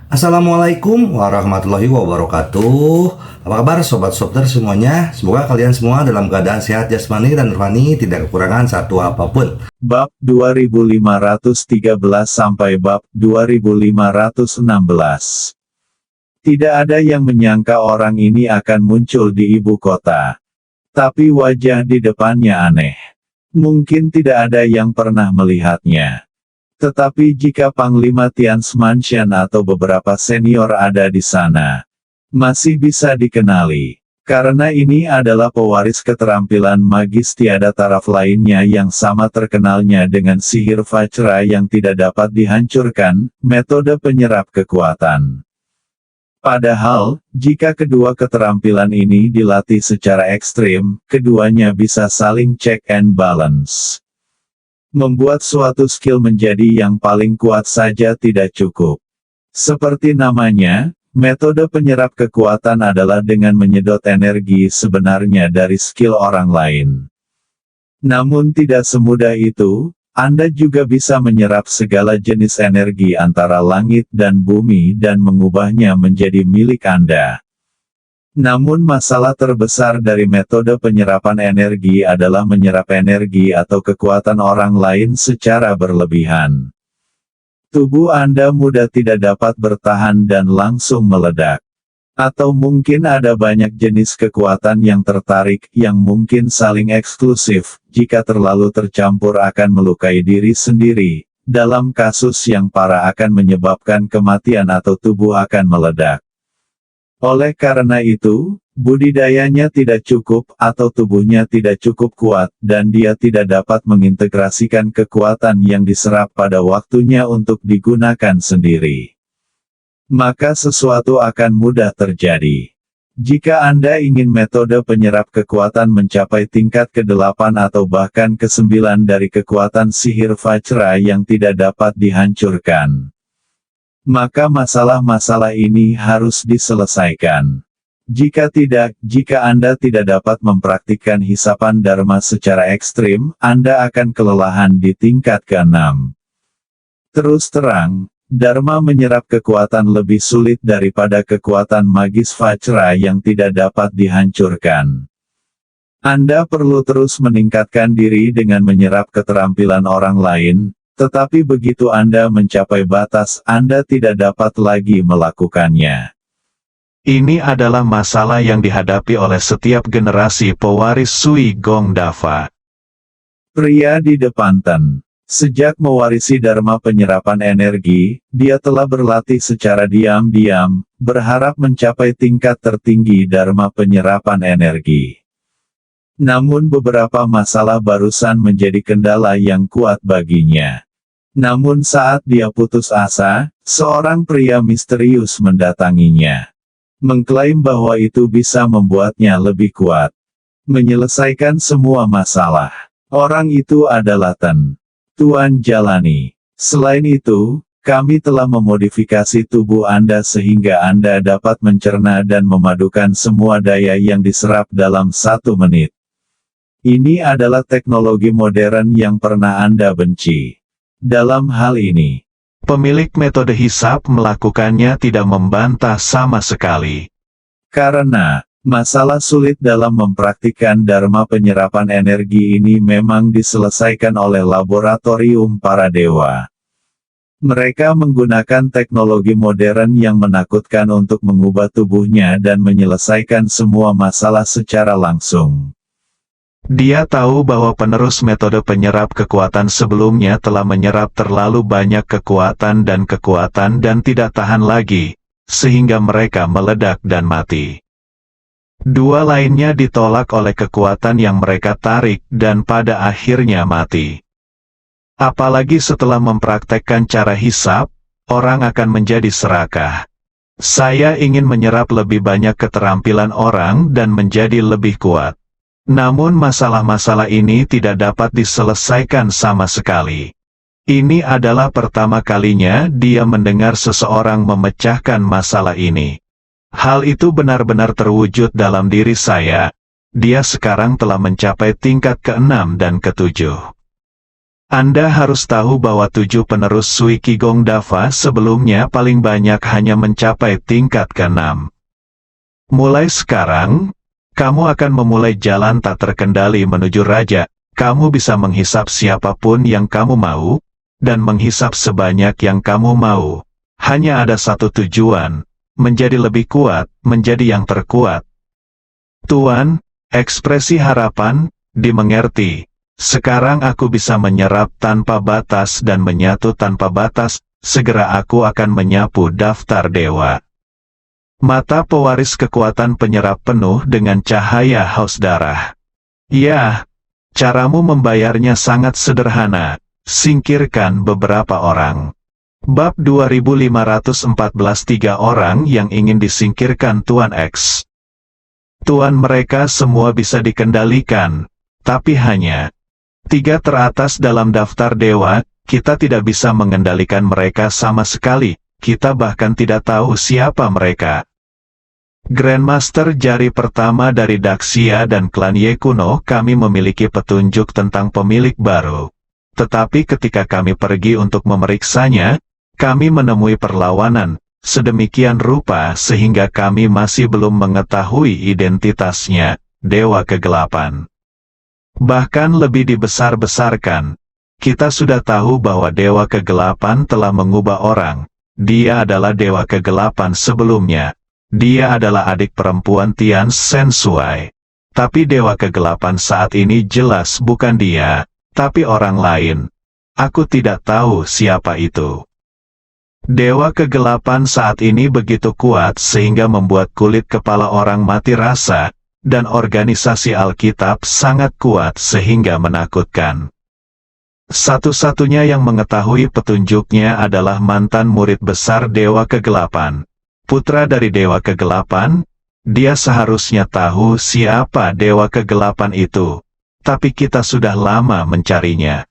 Assalamualaikum warahmatullahi wabarakatuh. Apa kabar sobat Softer semuanya? Semoga kalian semua dalam keadaan sehat jasmani dan rohani, tidak kekurangan satu apapun. Bab 2513 sampai bab 2516. Tidak ada yang menyangka orang ini akan muncul di ibu kota. Tapi wajah di depannya aneh. Mungkin tidak ada yang pernah melihatnya. Tetapi jika Panglima Tiansmansian atau beberapa senior ada di sana, masih bisa dikenali. Karena ini adalah pewaris keterampilan magis tiada taraf lainnya yang sama terkenalnya dengan sihir Vajra yang tidak dapat dihancurkan, metode penyerap kekuatan. Padahal, jika kedua keterampilan ini dilatih secara ekstrim, keduanya bisa saling check and balance. Membuat suatu skill menjadi yang paling kuat saja tidak cukup. Seperti namanya, metode penyerap kekuatan adalah dengan menyedot energi sebenarnya dari skill orang lain. Namun tidak semudah itu, Anda juga bisa menyerap segala jenis energi antara langit dan bumi dan mengubahnya menjadi milik Anda. Namun masalah terbesar dari metode penyerapan energi adalah menyerap energi atau kekuatan orang lain secara berlebihan. Tubuh Anda mudah tidak dapat bertahan dan langsung meledak. Atau mungkin ada banyak jenis kekuatan yang tertarik, yang mungkin saling eksklusif, jika terlalu tercampur akan melukai diri sendiri, dalam kasus yang parah akan menyebabkan kematian atau tubuh akan meledak. Oleh karena itu, budidayanya tidak cukup, atau tubuhnya tidak cukup kuat, dan dia tidak dapat mengintegrasikan kekuatan yang diserap pada waktunya untuk digunakan sendiri. Maka sesuatu akan mudah terjadi. Jika Anda ingin metode penyerap kekuatan mencapai tingkat ke-8 atau bahkan ke-9 dari kekuatan sihir Vajra yang tidak dapat dihancurkan, maka masalah-masalah ini harus diselesaikan. Jika tidak, jika Anda tidak dapat mempraktikkan hisapan Dharma secara ekstrim, Anda akan kelelahan di tingkat ke-6. Terus terang, Dharma menyerap kekuatan lebih sulit daripada kekuatan magis Vajra yang tidak dapat dihancurkan. Anda perlu terus meningkatkan diri dengan menyerap keterampilan orang lain, tetapi begitu Anda mencapai batas, Anda tidak dapat lagi melakukannya. Ini adalah masalah yang dihadapi oleh setiap generasi pewaris Sui Gong Dafa. Pria di depan Ten. Sejak mewarisi Dharma penyerapan energi, dia telah berlatih secara diam-diam, berharap mencapai tingkat tertinggi Dharma penyerapan energi. Namun beberapa masalah barusan menjadi kendala yang kuat baginya. Namun saat dia putus asa, seorang pria misterius mendatanginya. Mengklaim bahwa itu bisa membuatnya lebih kuat. Menyelesaikan semua masalah. Orang itu adalah Ten. Tuan jalani. Selain itu, kami telah memodifikasi tubuh Anda sehingga Anda dapat mencerna dan memadukan semua daya yang diserap dalam 1 menit. Ini adalah teknologi modern yang pernah Anda benci. Dalam hal ini, Pemilik metode hisap melakukannya tidak membantah sama sekali. karena masalah sulit dalam mempraktikkan Dharma penyerapan energi ini memang diselesaikan oleh laboratorium para dewa. Mereka menggunakan teknologi modern yang menakutkan untuk mengubah tubuhnya dan menyelesaikan semua masalah secara langsung. Dia tahu bahwa penerus metode penyerap kekuatan sebelumnya telah menyerap terlalu banyak kekuatan dan tidak tahan lagi, sehingga mereka meledak dan mati. Dua lainnya ditolak oleh kekuatan yang mereka tarik dan pada akhirnya mati. Apalagi setelah mempraktekkan cara hisap, orang akan menjadi serakah. Saya ingin menyerap lebih banyak keterampilan orang dan menjadi lebih kuat. Namun masalah-masalah ini tidak dapat diselesaikan sama sekali. Ini adalah pertama kalinya dia mendengar seseorang memecahkan masalah ini. Hal itu benar-benar terwujud dalam diri saya. Dia sekarang telah mencapai tingkat ke-6 dan ke-7. Anda harus tahu bahwa 7 penerus Sui Qigong Dava sebelumnya paling banyak hanya mencapai tingkat ke-6. Mulai sekarang, kamu akan memulai jalan tak terkendali menuju raja. Kamu bisa menghisap siapapun yang kamu mau, dan menghisap sebanyak yang kamu mau. Hanya ada satu tujuan, menjadi lebih kuat, menjadi yang terkuat. Tuan, ekspresi harapan, dimengerti. Sekarang aku bisa menyerap tanpa batas dan menyatu tanpa batas, segera aku akan menyapu daftar dewa. Mata pewaris kekuatan penyerap penuh dengan cahaya haus darah. Ya, caramu membayarnya sangat sederhana, singkirkan beberapa orang. Bab 2514 3 orang yang ingin disingkirkan Tuan X. Tuan mereka semua bisa dikendalikan, tapi hanya 3 teratas dalam daftar dewa, kita tidak bisa mengendalikan mereka sama sekali, kita bahkan tidak tahu siapa mereka. Grandmaster jari pertama dari Daxia dan klan Ye kuno, kami memiliki petunjuk tentang pemilik baru. Tetapi ketika kami pergi untuk memeriksanya, kami menemui perlawanan, sedemikian rupa sehingga kami masih belum mengetahui identitasnya, Dewa Kegelapan. Bahkan lebih dibesar-besarkan, kita sudah tahu bahwa Dewa Kegelapan telah mengubah orang. Dia adalah Dewa Kegelapan sebelumnya. Dia adalah adik perempuan Tian Shen Sui. Tapi Dewa Kegelapan saat ini jelas bukan dia, tapi orang lain. Aku tidak tahu siapa itu. Dewa Kegelapan saat ini begitu kuat sehingga membuat kulit kepala orang mati rasa, dan organisasi Alkitab sangat kuat sehingga menakutkan. Satu-satunya yang mengetahui petunjuknya adalah mantan murid besar Dewa Kegelapan. Putra dari Dewa Kegelapan, dia seharusnya tahu siapa Dewa Kegelapan itu. Tapi kita sudah lama mencarinya.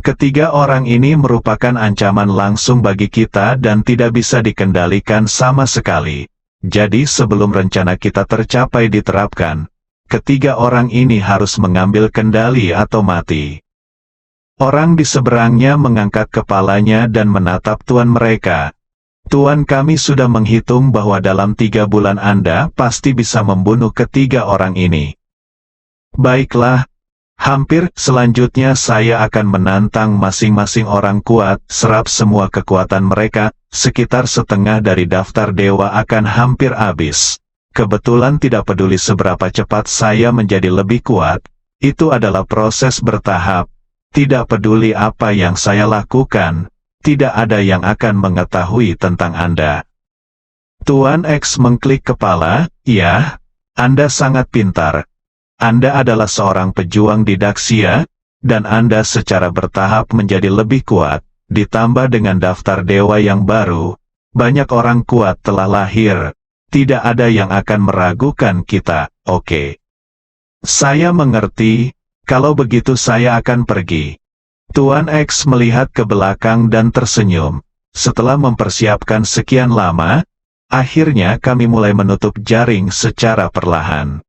Ketiga orang ini merupakan ancaman langsung bagi kita dan tidak bisa dikendalikan sama sekali. Jadi sebelum rencana kita tercapai diterapkan, ketiga orang ini harus mengambil kendali atau mati. Orang di seberangnya mengangkat kepalanya dan menatap tuan mereka. Tuan, kami sudah menghitung bahwa dalam 3 bulan Anda pasti bisa membunuh ketiga orang ini. Baiklah, hampir selanjutnya saya akan menantang masing-masing orang kuat, serap semua kekuatan mereka. Sekitar setengah dari daftar dewa akan hampir habis. Kebetulan tidak peduli seberapa cepat saya menjadi lebih kuat, itu adalah proses bertahap. Tidak peduli apa yang saya lakukan, tidak ada yang akan mengetahui tentang Anda. Tuan X mengklik kepala, ya, Anda sangat pintar. Anda adalah seorang pejuang di Daxia, dan Anda secara bertahap menjadi lebih kuat. Ditambah dengan daftar dewa yang baru, banyak orang kuat telah lahir. Tidak ada yang akan meragukan kita, oke. Saya mengerti, kalau begitu saya akan pergi. Tuan X melihat ke belakang dan tersenyum. Setelah mempersiapkan sekian lama, akhirnya kami mulai menutup jaring secara perlahan.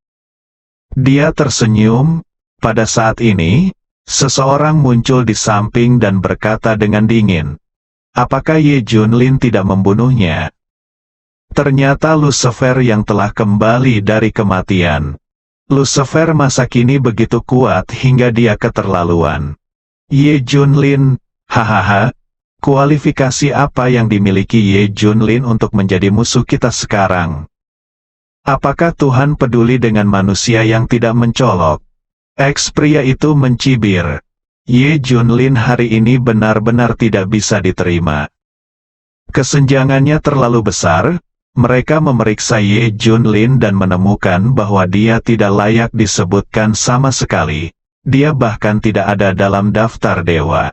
Dia tersenyum. Pada saat ini, seseorang muncul di samping dan berkata dengan dingin, "Apakah Ye Junlin tidak membunuhnya?" Ternyata Lucifer yang telah kembali dari kematian. Lucifer masa kini begitu kuat hingga dia keterlaluan. Ye Junlin, hahaha, kualifikasi apa yang dimiliki Ye Junlin untuk menjadi musuh kita sekarang? Apakah Tuhan peduli dengan manusia yang tidak mencolok? Eks pria itu mencibir. Ye Junlin hari ini benar-benar tidak bisa diterima. Kesenjangannya terlalu besar. Mereka memeriksa Ye Junlin dan menemukan bahwa dia tidak layak disebutkan sama sekali. Dia bahkan tidak ada dalam daftar dewa.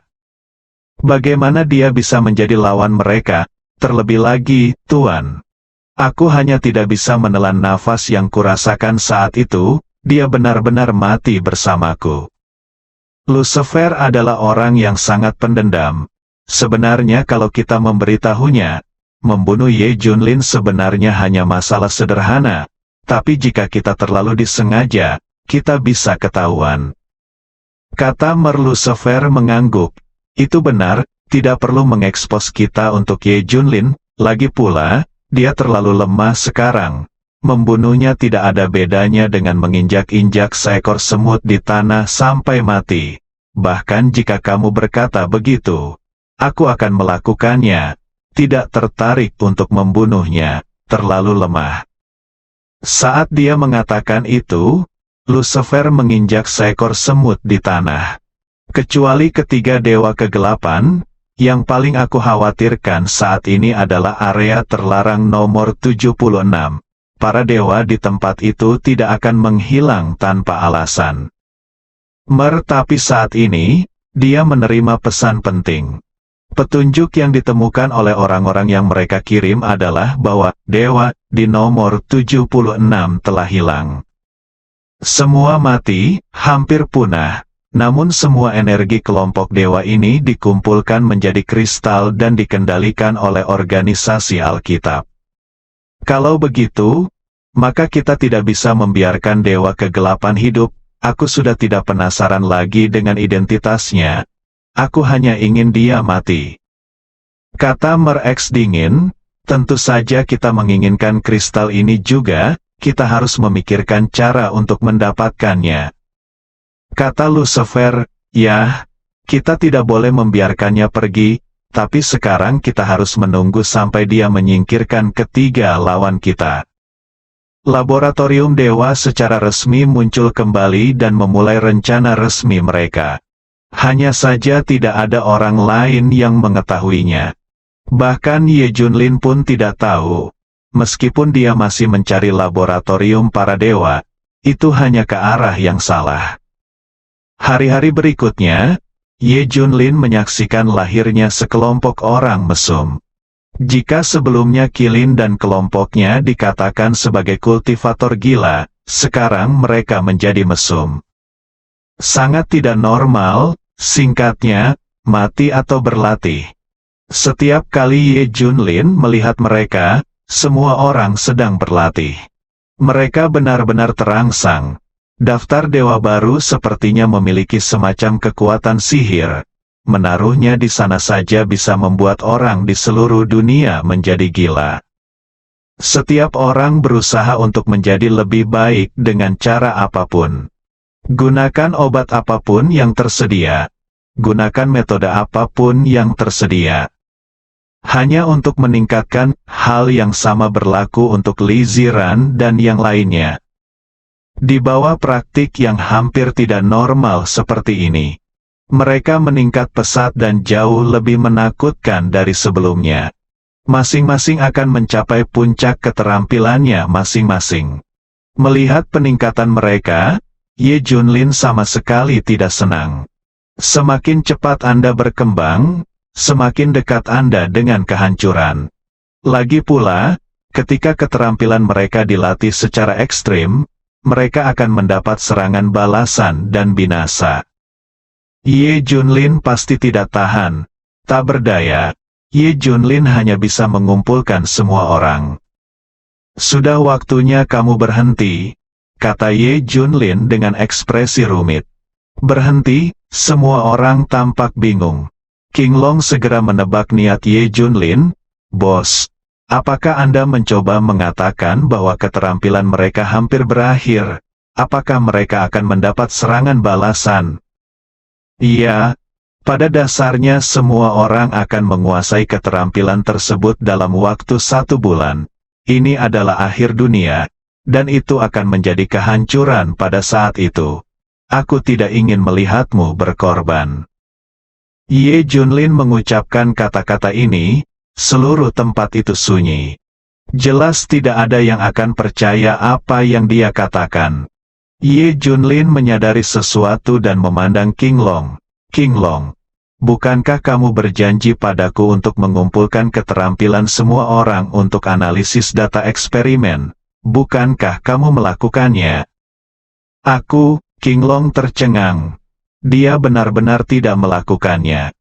Bagaimana dia bisa menjadi lawan mereka? Terlebih lagi, Tuan. Aku hanya tidak bisa menelan nafas yang kurasakan saat itu. Dia benar-benar mati bersamaku. Lucifer adalah orang yang sangat pendendam. Sebenarnya kalau kita memberitahunya, membunuh Ye Junlin sebenarnya hanya masalah sederhana. Tapi jika kita terlalu disengaja, kita bisa ketahuan. Kata Lucifer mengangguk. Itu benar, tidak perlu mengekspos kita untuk Ye Junlin, lagi pula, dia terlalu lemah sekarang. Membunuhnya tidak ada bedanya dengan menginjak-injak seekor semut di tanah sampai mati. Bahkan jika kamu berkata begitu, aku akan melakukannya. Tidak tertarik untuk membunuhnya, terlalu lemah. Saat dia mengatakan itu, Lucifer menginjak seekor semut di tanah. Kecuali ketiga dewa kegelapan, yang paling aku khawatirkan saat ini adalah area terlarang nomor 76. Para dewa di tempat itu tidak akan menghilang tanpa alasan. Tapi saat ini, dia menerima pesan penting. Petunjuk yang ditemukan oleh orang-orang yang mereka kirim adalah bahwa dewa di nomor 76 telah hilang. Semua mati, hampir punah, namun semua energi kelompok dewa ini dikumpulkan menjadi kristal dan dikendalikan oleh organisasi Alkitab. Kalau begitu, maka kita tidak bisa membiarkan dewa kegelapan hidup. Aku sudah tidak penasaran lagi dengan identitasnya. Aku hanya ingin dia mati. Kata X dingin, tentu saja kita menginginkan kristal ini juga, kita harus memikirkan cara untuk mendapatkannya. Kata Lucifer, ya, kita tidak boleh membiarkannya pergi, tapi sekarang kita harus menunggu sampai dia menyingkirkan ketiga lawan kita. Laboratorium Dewa secara resmi muncul kembali dan memulai rencana resmi mereka. Hanya saja tidak ada orang lain yang mengetahuinya. Bahkan Ye Junlin pun tidak tahu. Meskipun dia masih mencari laboratorium para dewa, itu hanya ke arah yang salah. Hari-hari berikutnya, Ye Junlin menyaksikan lahirnya sekelompok orang mesum. Jika sebelumnya Qilin dan kelompoknya dikatakan sebagai kultivator gila, sekarang mereka menjadi mesum. Sangat tidak normal, singkatnya, mati atau berlatih. Setiap kali Ye Junlin melihat mereka, semua orang sedang berlatih. Mereka benar-benar terangsang. Daftar dewa baru sepertinya memiliki semacam kekuatan sihir. Menaruhnya di sana saja bisa membuat orang di seluruh dunia menjadi gila. Setiap orang berusaha untuk menjadi lebih baik dengan cara apapun. Gunakan obat apapun yang tersedia. Gunakan metode apapun yang tersedia. Hanya untuk meningkatkan, hal yang sama berlaku untuk Li Ziran dan yang lainnya. Di bawah praktik yang hampir tidak normal seperti ini, mereka meningkat pesat dan jauh lebih menakutkan dari sebelumnya. Masing-masing akan mencapai puncak keterampilannya masing-masing. Melihat peningkatan mereka, Ye Junlin sama sekali tidak senang. Semakin cepat Anda berkembang, semakin dekat Anda dengan kehancuran. Lagi pula, ketika keterampilan mereka dilatih secara ekstrim, mereka akan mendapat serangan balasan dan binasa. Ye Junlin pasti tidak tahan. Tak berdaya, Ye Junlin hanya bisa mengumpulkan semua orang. Sudah waktunya kamu berhenti, kata Ye Junlin dengan ekspresi rumit. Berhenti, semua orang tampak bingung. King Long segera menebak niat Ye Junlin. Bos, apakah Anda mencoba mengatakan bahwa keterampilan mereka hampir berakhir? Apakah mereka akan mendapat serangan balasan? Iya, pada dasarnya semua orang akan menguasai keterampilan tersebut dalam waktu 1 bulan. Ini adalah akhir dunia, dan itu akan menjadi kehancuran pada saat itu. Aku tidak ingin melihatmu berkorban. Ye Junlin mengucapkan kata-kata ini, seluruh tempat itu sunyi. Jelas tidak ada yang akan percaya apa yang dia katakan. Ye Junlin menyadari sesuatu dan memandang King Long. King Long, bukankah kamu berjanji padaku untuk mengumpulkan keterampilan semua orang untuk analisis data eksperimen? Bukankah kamu melakukannya? Aku, King Long tercengang. Dia benar-benar tidak melakukannya.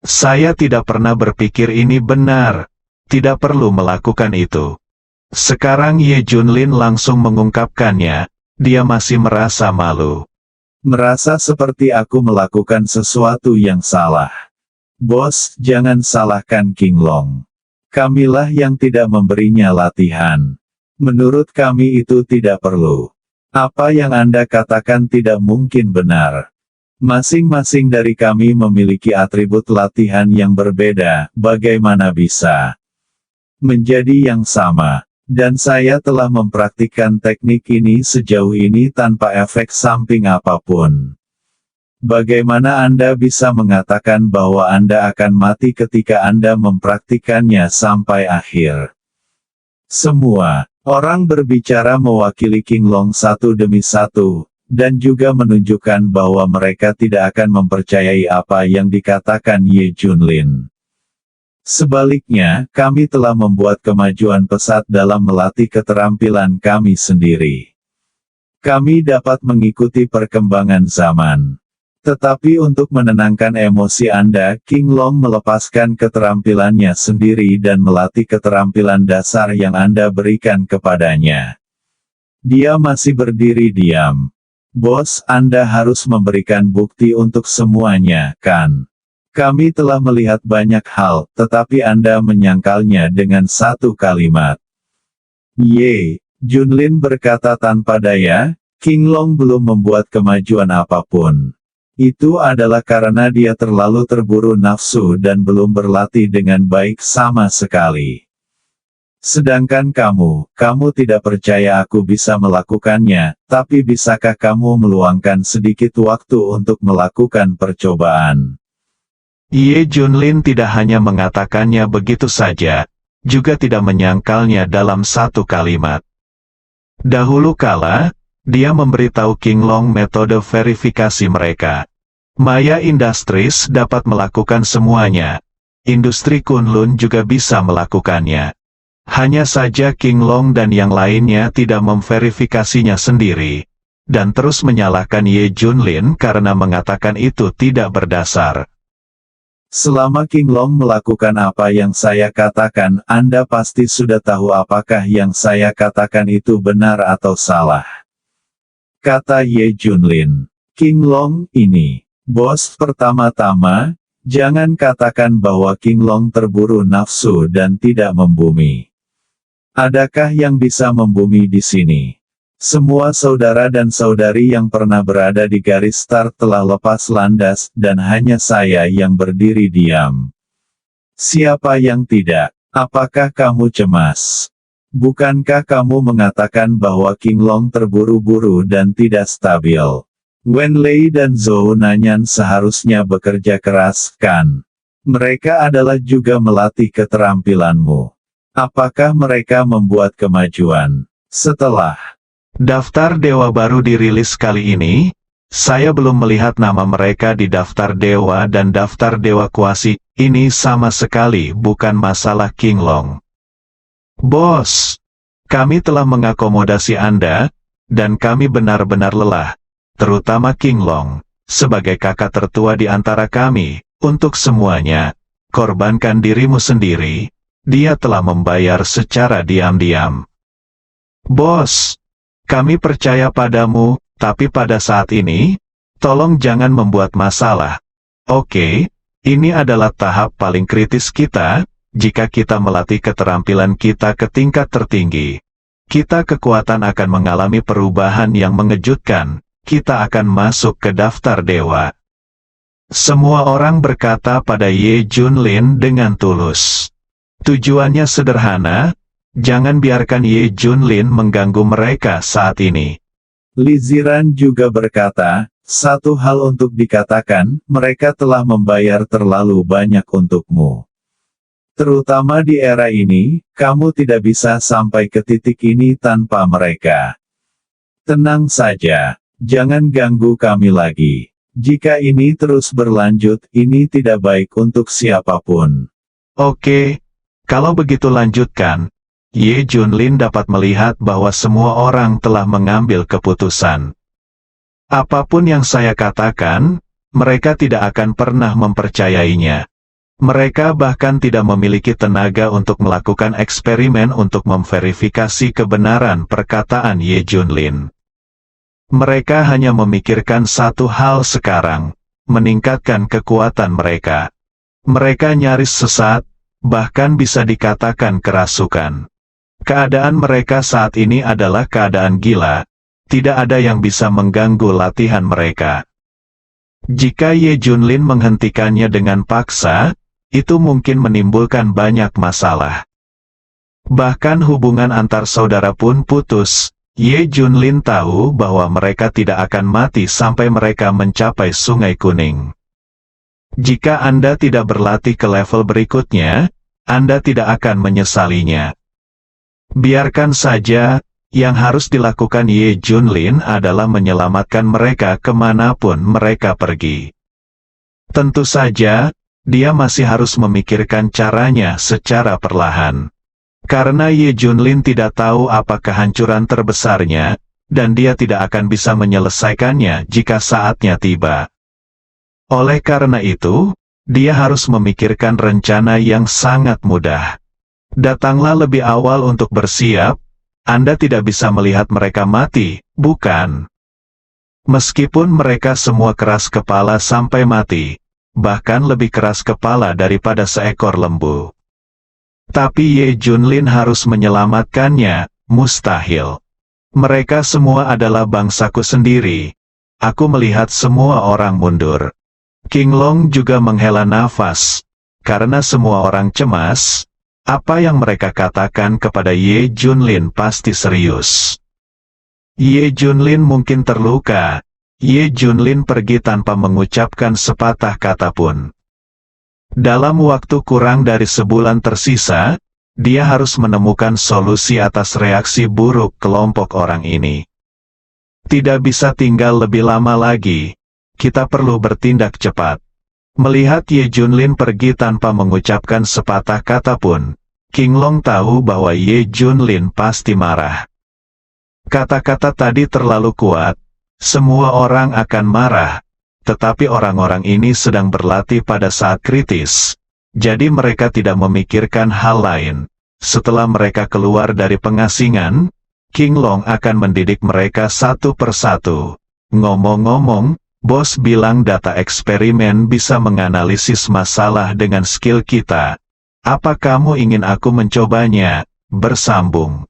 Saya tidak pernah berpikir ini benar. Tidak perlu melakukan itu. Sekarang Ye Junlin langsung mengungkapkannya. Dia masih merasa malu. Merasa seperti aku melakukan sesuatu yang salah. Bos, jangan salahkan King Long. Kamilah yang tidak memberinya latihan. Menurut kami itu tidak perlu. Apa yang Anda katakan tidak mungkin benar. Masing-masing dari kami memiliki atribut latihan yang berbeda, bagaimana bisa menjadi yang sama. Dan saya telah mempraktikkan teknik ini sejauh ini tanpa efek samping apapun. Bagaimana Anda bisa mengatakan bahwa Anda akan mati ketika Anda mempraktikannya sampai akhir? Semua orang berbicara mewakili King Long satu demi satu, dan juga menunjukkan bahwa mereka tidak akan mempercayai apa yang dikatakan Ye Junlin. Sebaliknya, kami telah membuat kemajuan pesat dalam melatih keterampilan kami sendiri. Kami dapat mengikuti perkembangan zaman. Tetapi untuk menenangkan emosi Anda, King Long melepaskan keterampilannya sendiri dan melatih keterampilan dasar yang Anda berikan kepadanya. Dia masih berdiri diam. Bos, Anda harus memberikan bukti untuk semuanya, kan? Kami telah melihat banyak hal, tetapi Anda menyangkalnya dengan satu kalimat. Ye, Junlin berkata tanpa daya, King Long belum membuat kemajuan apapun. Itu adalah karena dia terlalu terburu nafsu dan belum berlatih dengan baik sama sekali. Sedangkan kamu tidak percaya aku bisa melakukannya, tapi bisakah kamu meluangkan sedikit waktu untuk melakukan percobaan? Ye Junlin tidak hanya mengatakannya begitu saja, juga tidak menyangkalnya dalam satu kalimat. Dahulu kala, dia memberitahu King Long metode verifikasi mereka. Maya Industries dapat melakukan semuanya. Industri Kunlun juga bisa melakukannya. Hanya saja King Long dan yang lainnya tidak memverifikasinya sendiri, dan terus menyalahkan Ye Junlin karena mengatakan itu tidak berdasar. Selama King Long melakukan apa yang saya katakan, Anda pasti sudah tahu apakah yang saya katakan itu benar atau salah. Kata Ye Junlin. King Long ini. Bos, pertama-tama, jangan katakan bahwa King Long terburu nafsu dan tidak membumi. Adakah yang bisa membumi di sini? Semua saudara dan saudari yang pernah berada di garis start telah lepas landas, dan hanya saya yang berdiri diam. Siapa yang tidak? Apakah kamu cemas? Bukankah kamu mengatakan bahwa King Long terburu-buru dan tidak stabil? Wen Lei dan Zhou Nanyan seharusnya bekerja keras, kan? Mereka adalah juga melatih keterampilanmu. Apakah mereka membuat kemajuan? Setelah Daftar dewa baru dirilis kali ini, saya belum melihat nama mereka di daftar dewa dan daftar dewa kuasi. Ini sama sekali bukan masalah King Long. Bos, kami telah mengakomodasi Anda, dan kami benar-benar lelah, terutama King Long, sebagai kakak tertua di antara kami, untuk semuanya. Korbankan dirimu sendiri, dia telah membayar secara diam-diam. Bos, kami percaya padamu, tapi pada saat ini, tolong jangan membuat masalah. Oke, ini adalah tahap paling kritis kita, jika kita melatih keterampilan kita ke tingkat tertinggi. Kita kekuatan akan mengalami perubahan yang mengejutkan, kita akan masuk ke daftar dewa. Semua orang berkata pada Ye Junlin dengan tulus. Tujuannya sederhana, jangan biarkan Ye Junlin mengganggu mereka saat ini. Li Ziran juga berkata, satu hal untuk dikatakan, mereka telah membayar terlalu banyak untukmu. Terutama di era ini, kamu tidak bisa sampai ke titik ini tanpa mereka. Tenang saja, jangan ganggu kami lagi. Jika ini terus berlanjut, ini tidak baik untuk siapapun. Oke, kalau begitu lanjutkan. Ye Junlin dapat melihat bahwa semua orang telah mengambil keputusan. Apapun yang saya katakan, mereka tidak akan pernah mempercayainya. Mereka bahkan tidak memiliki tenaga untuk melakukan eksperimen untuk memverifikasi kebenaran perkataan Ye Junlin. Mereka hanya memikirkan satu hal sekarang, meningkatkan kekuatan mereka. Mereka nyaris sesat, bahkan bisa dikatakan kerasukan. Keadaan mereka saat ini adalah keadaan gila, tidak ada yang bisa mengganggu latihan mereka. Jika Ye Junlin menghentikannya dengan paksa, itu mungkin menimbulkan banyak masalah. Bahkan hubungan antar saudara pun putus. Ye Junlin tahu bahwa mereka tidak akan mati sampai mereka mencapai Sungai Kuning. Jika Anda tidak berlatih ke level berikutnya, Anda tidak akan menyesalinya. Biarkan saja, yang harus dilakukan Ye Junlin adalah menyelamatkan mereka kemanapun mereka pergi. Tentu saja, dia masih harus memikirkan caranya secara perlahan. Karena Ye Junlin tidak tahu apa kehancuran terbesarnya, dan dia tidak akan bisa menyelesaikannya jika saatnya tiba. Oleh karena itu, dia harus memikirkan rencana yang sangat mudah. Datanglah lebih awal untuk bersiap. Anda tidak bisa melihat mereka mati, bukan? Meskipun mereka semua keras kepala sampai mati, bahkan lebih keras kepala daripada seekor lembu. Tapi Ye Junlin harus menyelamatkannya, mustahil. Mereka semua adalah bangsaku sendiri. Aku melihat semua orang mundur. King Long juga menghela nafas. Karena semua orang cemas, apa yang mereka katakan kepada Ye Junlin pasti serius. Ye Junlin mungkin terluka. Ye Junlin pergi tanpa mengucapkan sepatah kata pun. Dalam waktu kurang dari sebulan tersisa, dia harus menemukan solusi atas reaksi buruk kelompok orang ini. Tidak bisa tinggal lebih lama lagi, kita perlu bertindak cepat. Melihat Ye Junlin pergi tanpa mengucapkan sepatah kata pun, King Long tahu bahwa Ye Junlin pasti marah. Kata-kata tadi terlalu kuat, semua orang akan marah. Tetapi orang-orang ini sedang berlatih pada saat kritis, jadi mereka tidak memikirkan hal lain. Setelah mereka keluar dari pengasingan, King Long akan mendidik mereka satu persatu. Ngomong-ngomong, bos bilang data eksperimen bisa menganalisis masalah dengan skill kita. Apa kamu ingin aku mencobanya? Bersambung.